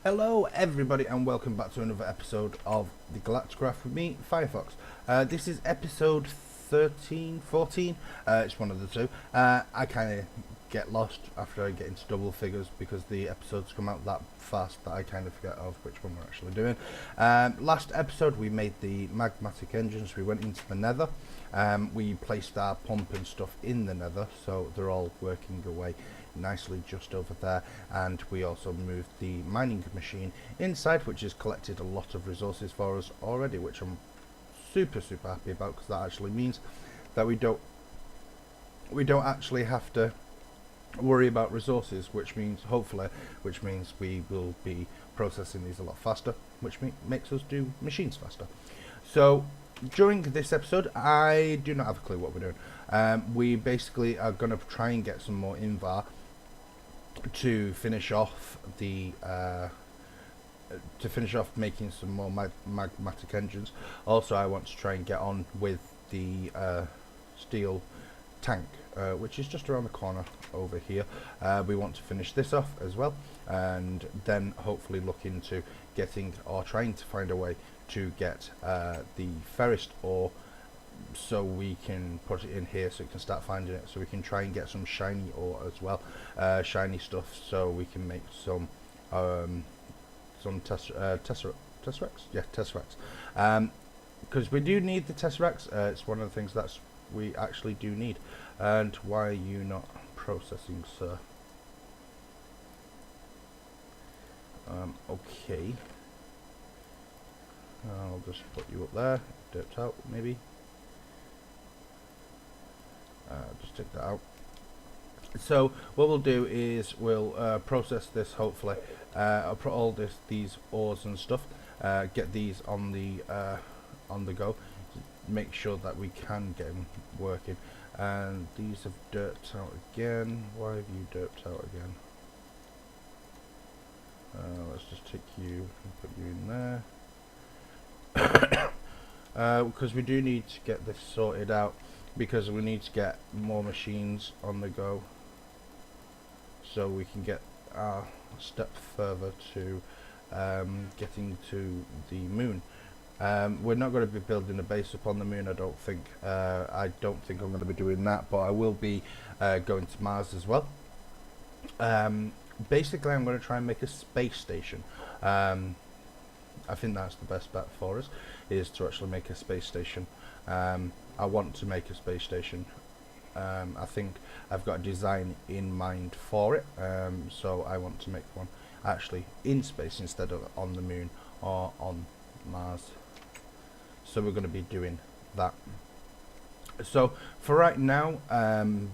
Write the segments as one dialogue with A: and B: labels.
A: Hello everybody and welcome back to another episode of the Galacticraft with me, Firefox. This is episode 13, 14, it's one of the two. I kind of get lost after I get into double figures because the episodes come out that fast that I kind of forget of which one we're actually doing. Last episode we made the magmatic engines, we went into the nether. We placed our pump and stuff in the nether, so they're all working away nicely just over there, and we also moved the mining machine inside, which has collected a lot of resources for us already, which I'm super happy about, because that actually means that we don't actually have to worry about resources, which means we will be processing these a lot faster, which makes us do machines faster. So during this episode I do not have a clue what we're doing. We basically are going to try and get some more invar to finish off the making some more magmatic engines. Also I want to try and get on with the steel tank, which is just around the corner over here. We want to finish this off as well, and then hopefully look into getting, or trying to find a way to get the ferrous ore, so we can put it in here so we can start finding it, so we can try and get some shiny ore as well, shiny stuff, so we can make some tesseracts, yeah, tesseracts, because we do need the tesseracts. It's one of the things that we actually do need. And why are you not processing, sir? Okay, I'll just put you up there, dirt out maybe. Just take that out. So what we'll do is we'll process this, hopefully. I'll put all these ores and stuff, get these on the go, make sure that we can get them working. And these have dirt out again. Why have you dirt out again? Let's just take you and put you in there. Because we do need to get this sorted out, because we need to get more machines on the go, so we can get a step further to getting to the moon. We're not going to be building a base upon the moon, I don't think. I don't think I'm going to be doing that, but I will be going to Mars as well. Basically I'm going to try and make a space station. I think that's the best bet for us, is to actually make a space station. I want to make a space station. I think I've got a design in mind for it, so I want to make one actually in space instead of on the moon or on Mars. So we're going to be doing that. So for right now,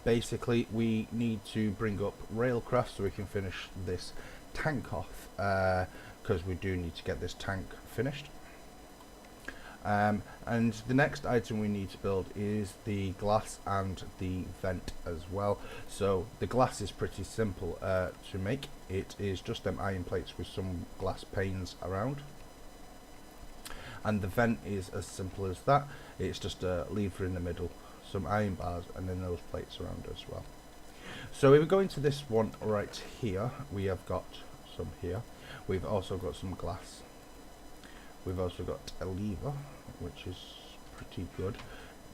A: basically we need to bring up railcraft so we can finish this tank off, because we do need to get this tank finished. And the next item we need to build is the glass and the vent as well. So the glass is pretty simple to make. It is just them iron plates with some glass panes around. And the vent is as simple as that. It's just a lever in the middle, some iron bars, and then those plates around as well. So if we go into this one right here, we have got some here. We've also got some glass. We've also got a lever, which is pretty good.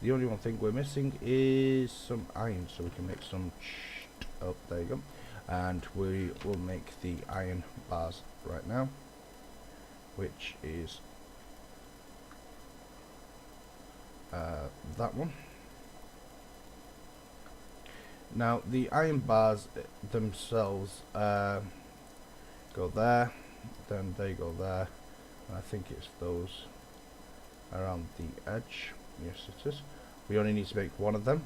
A: The only one thing we're missing is some iron, so we can make some. Oh, there you go. And we will make the iron bars right now, which is that one. Now the iron bars themselves go there, then they go there. I think it's those around the edge. Yes, it is. We only need to make one of them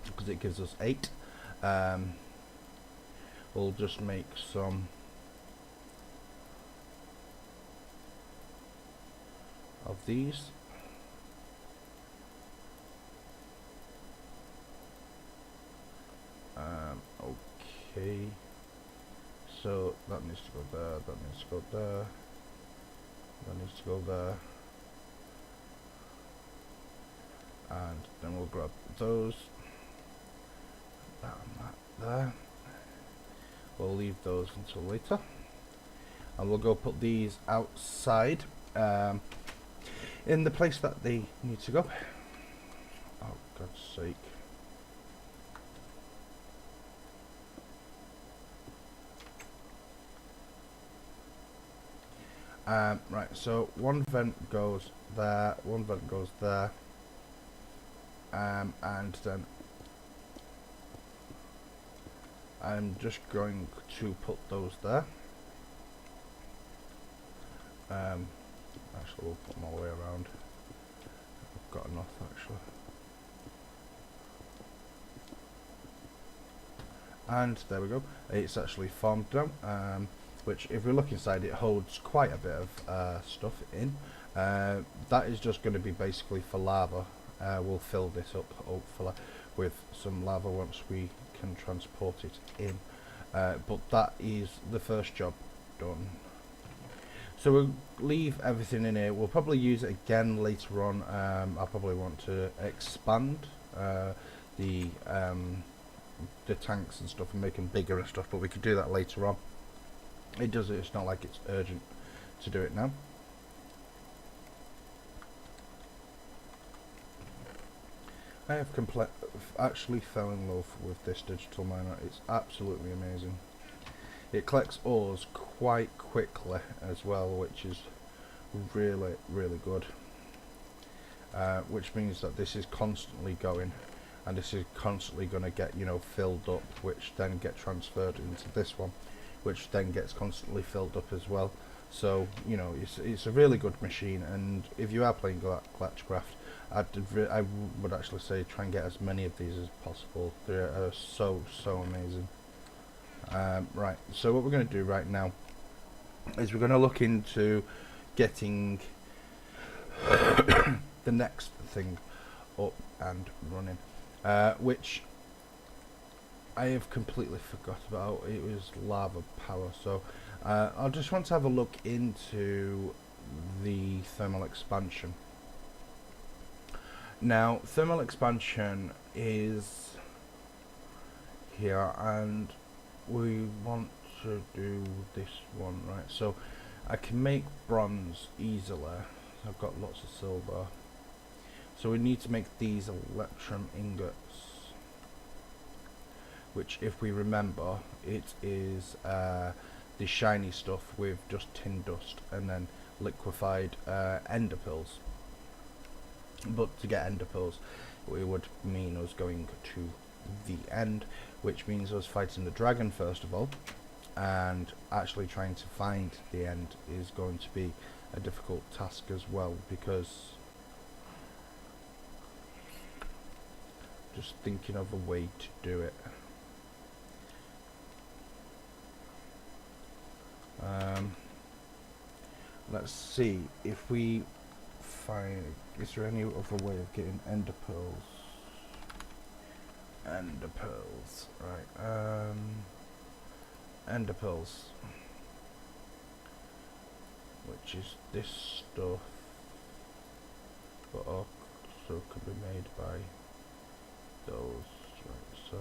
A: because it gives us 8. We'll just make some of these. Okay. So that needs to go there. That needs to go there. That needs to go there, and then we'll grab those, that and that there. We'll leave those until later. and we'll go put these outside in the place that they need to go. Oh, God's sake. Right, so one vent goes there, one vent goes there, and then I'm just going to put those there. Actually, we'll put them all the way around. I've got enough, actually. And there we go. It's actually formed now, which, if we look inside, it holds quite a bit of stuff in. That is just going to be basically for lava. We'll fill this up, hopefully, with some lava once we can transport it in. But that is the first job done. So we'll leave everything in here. We'll probably use it again later on. I'll probably want to expand the tanks and stuff and make them bigger and stuff, but we could do that later on. It's not like it's urgent to do it now. I have actually fell in love with this digital miner. It's absolutely amazing. It collects ores quite quickly as well, which is really, really good. Which means that this is constantly going, and this is constantly going to get, filled up, which then get transferred into this one, which then gets constantly filled up as well. So, it's a really good machine, and if you are playing Galacticraft, I would actually say try and get as many of these as possible. They are so amazing. Right, so what we're going to do right now is we're going to look into getting the next thing up and running, which I have completely forgot about. It was lava power, so I just want to have a look into the thermal expansion. Now, thermal expansion is here, and we want to do this one, right? So I can make bronze easily. I've got lots of silver, so we need to make these electrum ingots, which, if we remember, it is the shiny stuff with just tin dust and then liquefied ender pearls. But to get ender pearls, it would mean us going to the end, which means us fighting the dragon first of all, and actually trying to find the end is going to be a difficult task as well, because just thinking of a way to do it. Let's see if we find, is there any other way of getting ender pearls? Ender pearls, right? Ender pearls, which is this stuff, but also could be made by those, right? So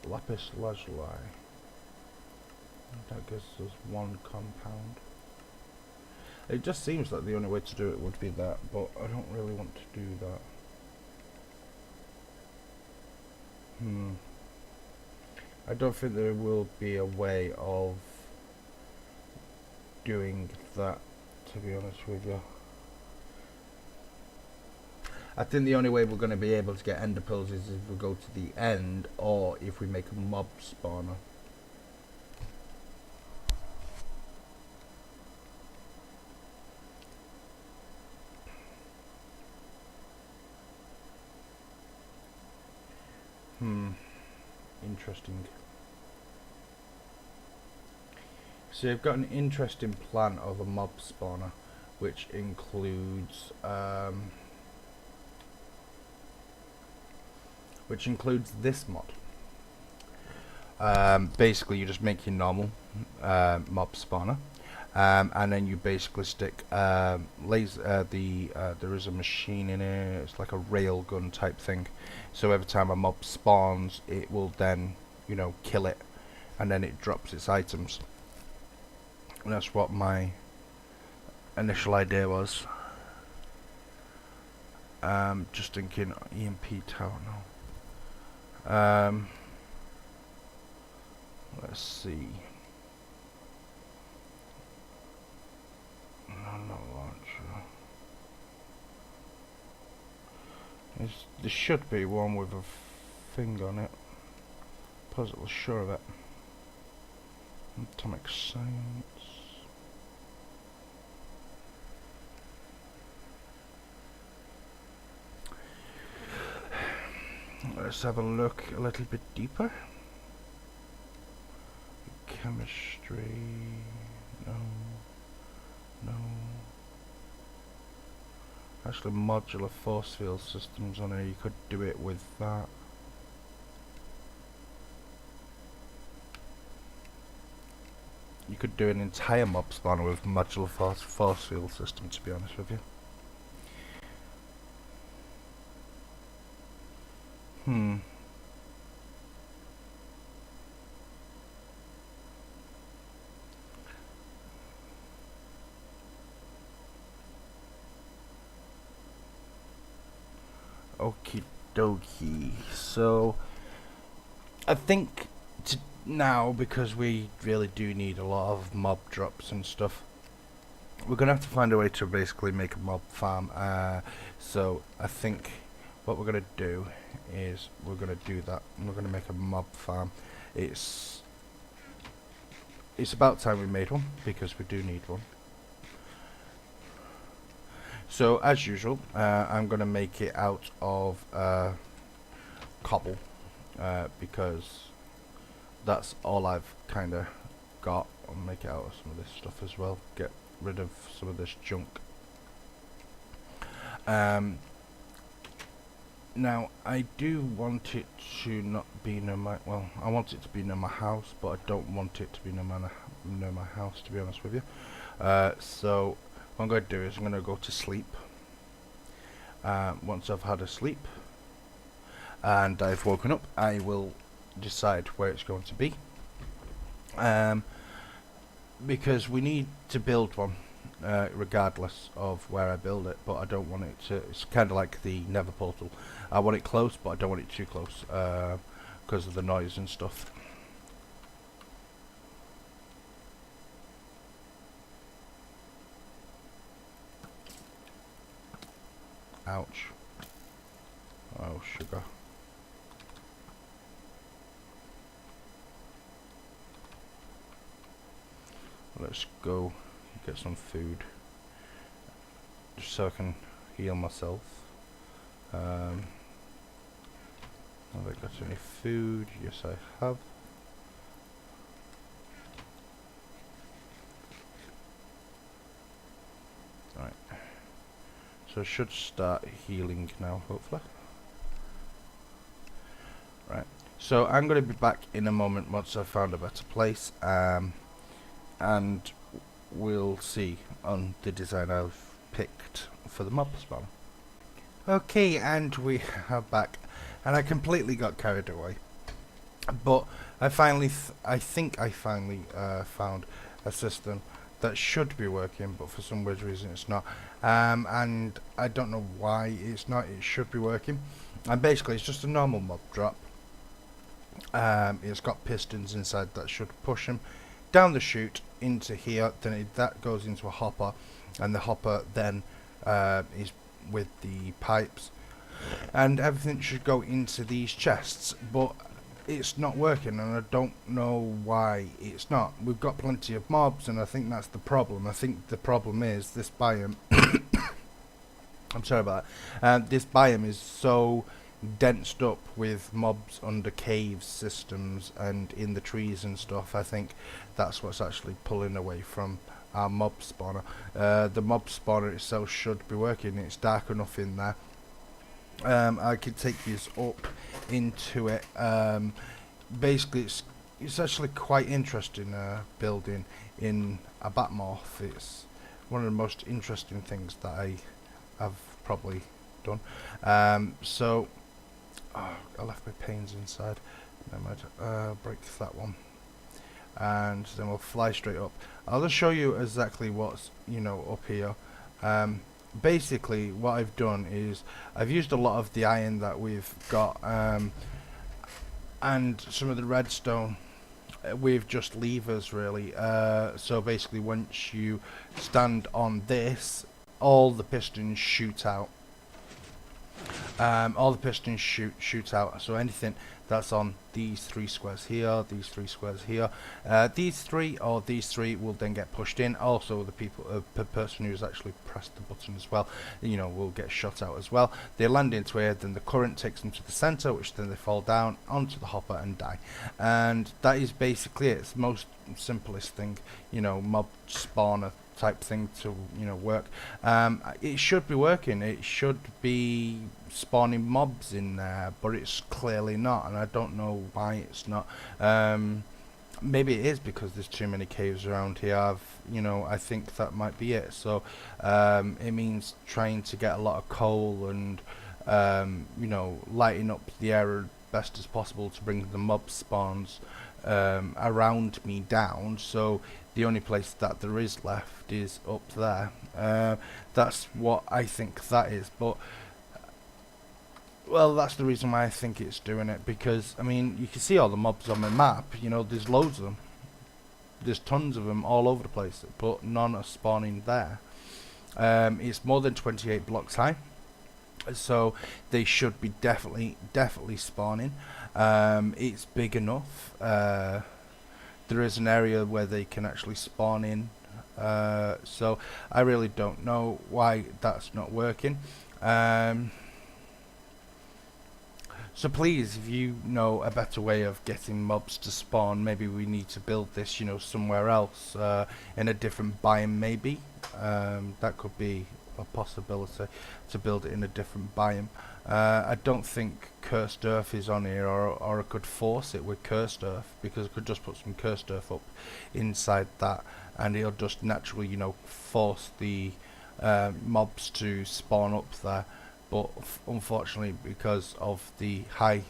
A: lapis lazuli, that gives us one compound. It just seems like the only way to do it would be that, but I don't really want to do that. I don't think there will be a way of doing that, to be honest with you. I think the only way we're going to be able to get ender pearls is if we go to the end, or if we make a mob spawner. Interesting. So I've got an interesting plan of a mob spawner, which includes this mod. Basically, you just make your normal mob spawner, and then you basically stick laser. There is a machine in it. It's like a rail gun type thing. So every time a mob spawns, it will then, you know, kill it, and then it drops its items. And that's what my initial idea was. Just thinking EMP tower now. Let's see. No launcher. There should be one with a thing on it. Positively sure of it. Atomic science. Let's have a look a little bit deeper. Chemistry. No. Actually, modular force field systems on here. You could do it with that. You could do an entire mob spawner with modular force field system, to be honest with you. Okie dokie. So I think now, because we really do need a lot of mob drops and stuff, we're gonna have to find a way to basically make a mob farm. So I think what we're gonna do is we're gonna do that. We're gonna make a mob farm. It's about time we made one, because we do need one. So as usual, I'm gonna make it out of cobble, because that's all I've kind of got. I'll make it out of some of this stuff as well. Get rid of some of this junk. Now I do want it to not be near my, well, I want it to be near my house, but I don't want it to be near my house, to be honest with you. So what I'm going to do is I'm going to go to sleep. Once I've had a sleep and I've woken up, I will decide where it's going to be. Because we need to build one, regardless of where I build it, but I don't want it to, it's kind of like the Nether portal. I want it close, but I don't want it too close, because of the noise and stuff. Ouch. Oh, sugar. Let's go get some food, just so I can heal myself. Have I got any food? Yes, I have. Right. So I should start healing now, hopefully. Right. So I'm going to be back in a moment once I've found a better place. And we'll see on the design I've picked for the mob spawner. Okay, and we are back, and I completely got carried away, but I think I finally found a system that should be working, but for some weird reason it's not, and I don't know why it's not. It should be working, and basically it's just a normal mob drop. It's got pistons inside that should push them down the chute into here, then that goes into a hopper, and the hopper then is with the pipes, and everything should go into these chests, but it's not working, and I don't know why it's not. We've got plenty of mobs, and I think that's the problem. I think the problem is this biome I'm sorry about that. This biome is so densed up with mobs under caves systems and in the trees and stuff. I think that's what's actually pulling away from our mob spawner. The mob spawner itself should be working. It's dark enough in there. I could take these up into it. Basically it's it's actually quite interesting building in a Batmorph. It's one of the most interesting things that I have probably done. So I left my panes inside. Never mind. Break that one, and then we'll fly straight up. I'll just show you exactly what's up here. Basically, what I've done is I've used a lot of the iron that we've got, and some of the redstone with just levers, really. So basically, once you stand on this, all the pistons shoot out. All the pistons shoot out. So anything that's on these three squares here, these three squares here, these three will then get pushed in. Also, the person who's actually pressed the button as well, will get shot out as well. They land into here, then the current takes them to the center, which then they fall down onto the hopper and die. And that is basically it. It's the most simplest thing, mob spawner type thing to work. It should be working. It should be spawning mobs in there, but it's clearly not, and I don't know why it's not. Maybe it is because there's too many caves around here. I think that might be it. So it means trying to get a lot of coal and lighting up the area best as possible to bring the mob spawns around me down. So the only place that there is left is up there. That's what I think that is. But well, that's the reason why I think it's doing it, because I mean, you can see all the mobs on my map. There's loads of them. There's tons of them all over the place, but none are spawning there. It's more than 28 blocks high, so they should be definitely spawning. It's big enough. There is an area where they can actually spawn in, so I really don't know why that's not working. So please, if you know a better way of getting mobs to spawn, maybe we need to build this, somewhere else, in a different biome maybe. That could be a possibility, to build it in a different biome. I don't think cursed earth is on here, or I could force it with cursed earth, because I could just put some cursed earth up inside that, and it'll just naturally, force the mobs to spawn up there. But unfortunately, because of the high,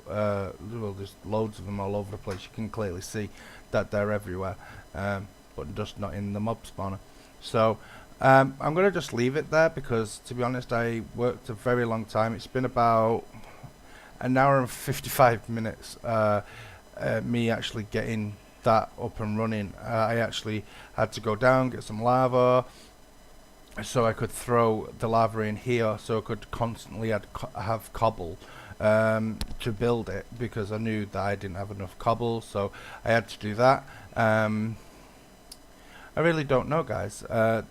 A: well, there's loads of them all over the place. You can clearly see that they're everywhere, but just not in the mob spawner. So I'm going to just leave it there, because to be honest, I worked a very long time. It's been about an hour and 55 minutes me actually getting that up and running. I actually had to go down, get some lava, so I could throw the lava in here, so I could constantly have cobble to build it, because I knew that I didn't have enough cobble, so I had to do that. I really don't know, guys.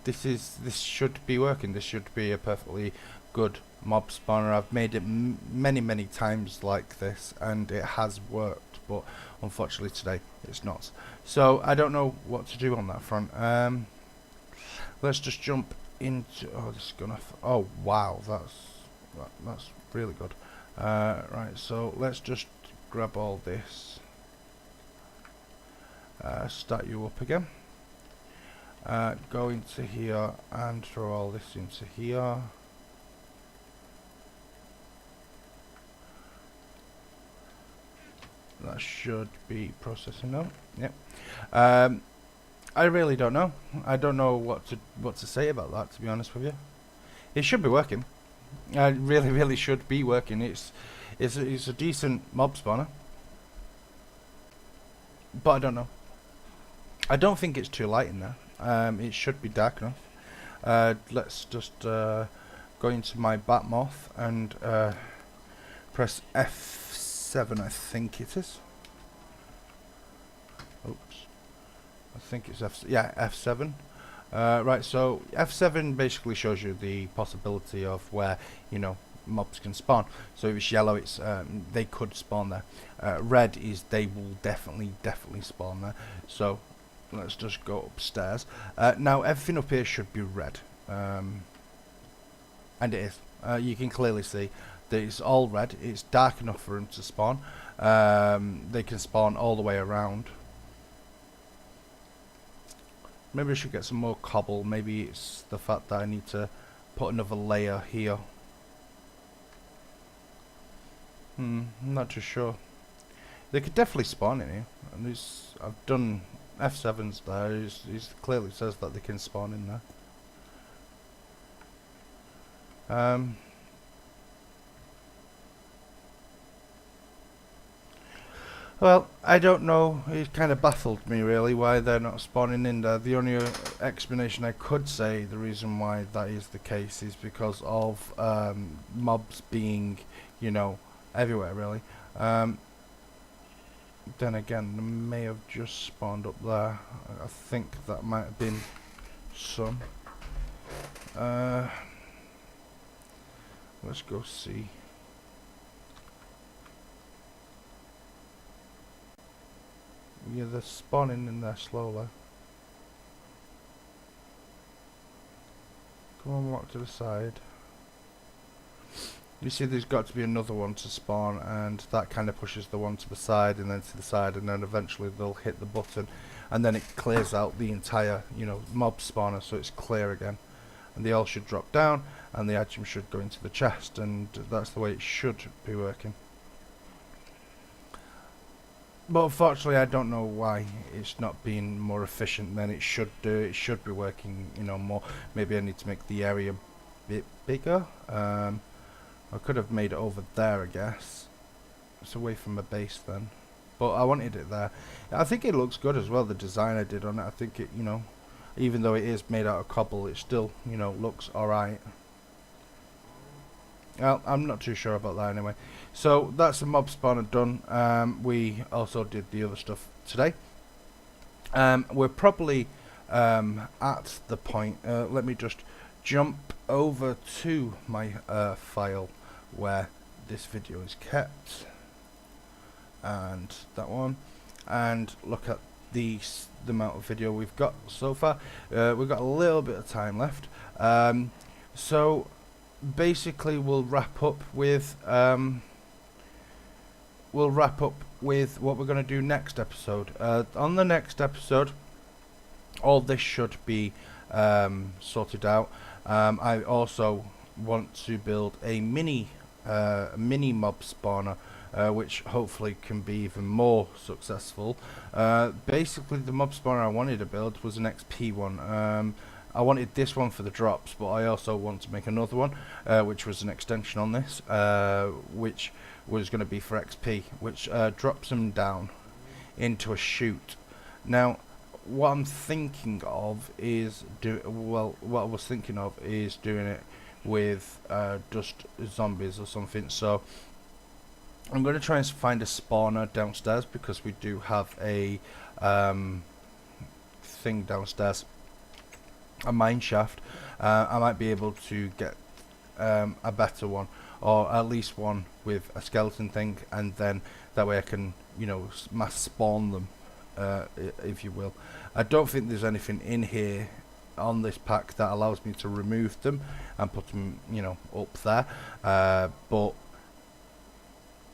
A: This should be working. This should be a perfectly good mob spawner. I've made it many times like this, and it has worked, but unfortunately today it's not. So I don't know what to do on that front. Let's just jump into, this is gonna, oh wow, that's really good. Right, so let's just grab all this, start you up again, go into here and throw all this into here. That should be processing now. Yep. I really don't know. I don't know what to say about that, to be honest with you. It should be working. It really should be working. It's a decent mob spawner, but I don't know. I don't think it's too light in there. It should be dark enough. Let's just go into my Batmorph and press F7. I think it is. Oops. I think it's F7. Right, so F7 basically shows you the possibility of where mobs can spawn. So if it's yellow, it's they could spawn there. Red is they will definitely spawn there. So let's just go upstairs. Now everything up here should be red, and it is. You can clearly see It's all red. It's dark enough for them to spawn. They can spawn all the way around. Maybe I should get some more cobble. Maybe it's the fact that I need to put another layer here. I'm not too sure. They could definitely spawn in here. And I've done F7s there. It clearly says that they can spawn in there. Well, I don't know. It kind of baffled me really why they're not spawning in there. The only explanation I could say, the reason why that is the case, is because of mobs being, you know, everywhere really. Then again, they may have just spawned up there. I think that might have been some. Let's go see. Yeah, they're spawning in there slowly. Come on, walk to the side. You see there's got to be another one to spawn, and that kind of pushes the one to the side and then to the side, and then eventually they'll hit the button, and then it clears out the entire, you know, mob spawner, so it's clear again. And they all should drop down, and the item should go into the chest, and that's the way it should be working. But unfortunately, I don't know why it's not being more efficient than it should do. It should be working, you know, more. Maybe I need to make the area a bit bigger. I could have made it over there, I guess. It's away from the base then. But I wanted it there. I think it looks good as well, the design I did on it. I think it, you know, even though it is made out of cobble, it still, you know, looks alright. Well, I'm not too sure about that anyway. So that's the mob spawner done. We also did the other stuff today. We're probably at the point. Let me just jump over to my file where this video is kept, and that one, and look at the amount of video we've got so far. We've got a little bit of time left. So basically we'll wrap up with what we're going to do next episode. On the next episode, all this should be sorted out. I also want to build a mini mob spawner, which hopefully can be even more successful. Basically the mob spawner I wanted to build was an XP one. I wanted this one for the drops, but I also want to make another one, which was an extension on this, which was going to be for XP, which drops them down into a chute. Now, what I'm thinking of is what I was thinking of is doing it with just zombies or something. So I'm going to try and find a spawner downstairs, because we do have a thing downstairs. A mine shaft. I might be able to get a better one, or at least one with a skeleton thing, and then that way I can, you know, mass spawn them, if you will. I don't think there's anything in here on this pack that allows me to remove them and put them, you know, up there, but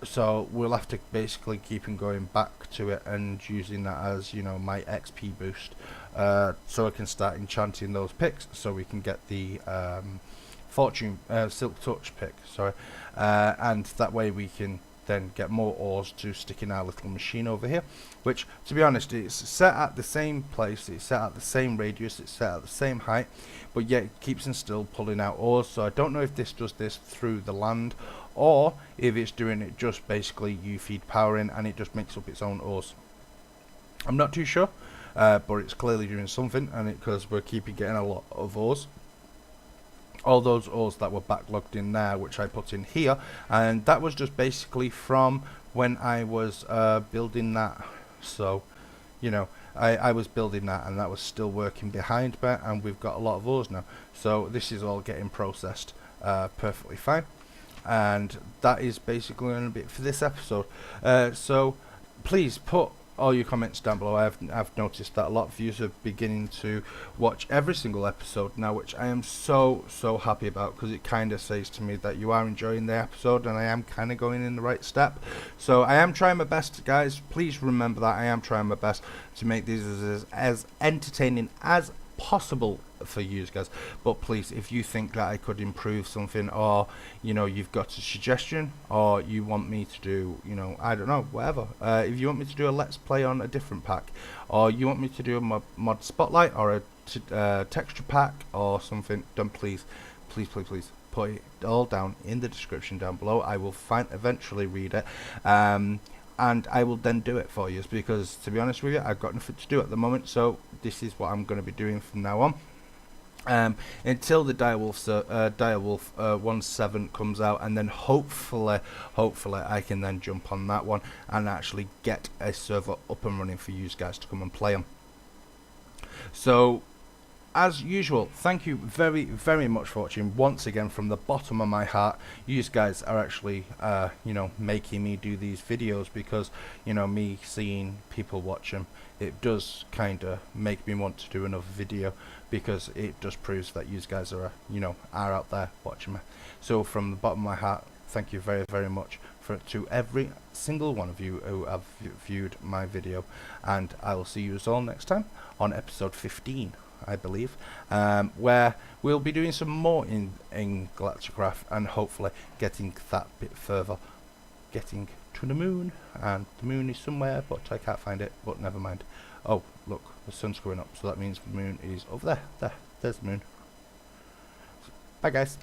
A: so we'll have to basically keep on going back to it and using that as, you know, my XP boost, so I can start enchanting those picks, so we can get the fortune silk touch pick, sorry, and that way we can then get more ores to stick in our little machine over here, which, to be honest, it's set at the same place, it's set at the same radius, it's set at the same height, but yet it keeps on still pulling out ores. So I don't know if this does this through the land, or if it's doing it just basically you feed power in and it just makes up its own ores. I'm not too sure, but it's clearly doing something, and because we're keeping getting a lot of ores. All those ores that were backlogged in there, which I put in here, and that was just basically from when I was building that. So, you know, I was building that, and that was still working behind me, and we've got a lot of ores now. So this is all getting processed perfectly fine, and that is basically going to be it for this episode. So please put all your comments down below. I've noticed that a lot of you are beginning to watch every single episode now, which I am so happy about, because it kind of says to me that you are enjoying the episode and I am kind of going in the right step. So I am trying my best, guys. Please remember that I am trying my best to make these as entertaining as possible for you guys. But please, if you think that I could improve something, or you know, you've got a suggestion, or you want me to do, you know, I don't know, whatever, if you want me to do a let's play on a different pack, or you want me to do a mod spotlight, or a texture pack or something, then please put it all down in the description down below. I will eventually read it, and I will then do it for you, because to be honest with you, I've got nothing to do at the moment. So this is what I'm going to be doing from now on, until the Direwolf 1.7 comes out, and then hopefully I can then jump on that one and actually get a server up and running for you guys to come and play on. So as usual, thank you very much for watching. Once again, from the bottom of my heart, you guys are actually you know, making me do these videos, because you know, me seeing people watch them, it does kind of make me want to do another video, because it just proves that you guys are, you know, are out there watching me. So from the bottom of my heart, thank you very much to every single one of you who have viewed my video, and I will see you all next time on episode 15, I believe, where we'll be doing some more in Galacticraft, and hopefully getting that bit further, getting to the moon. And the moon is somewhere, but I can't find it, but never mind. Oh look, the sun's going up, so that means the moon is over there. There's the moon. Bye guys.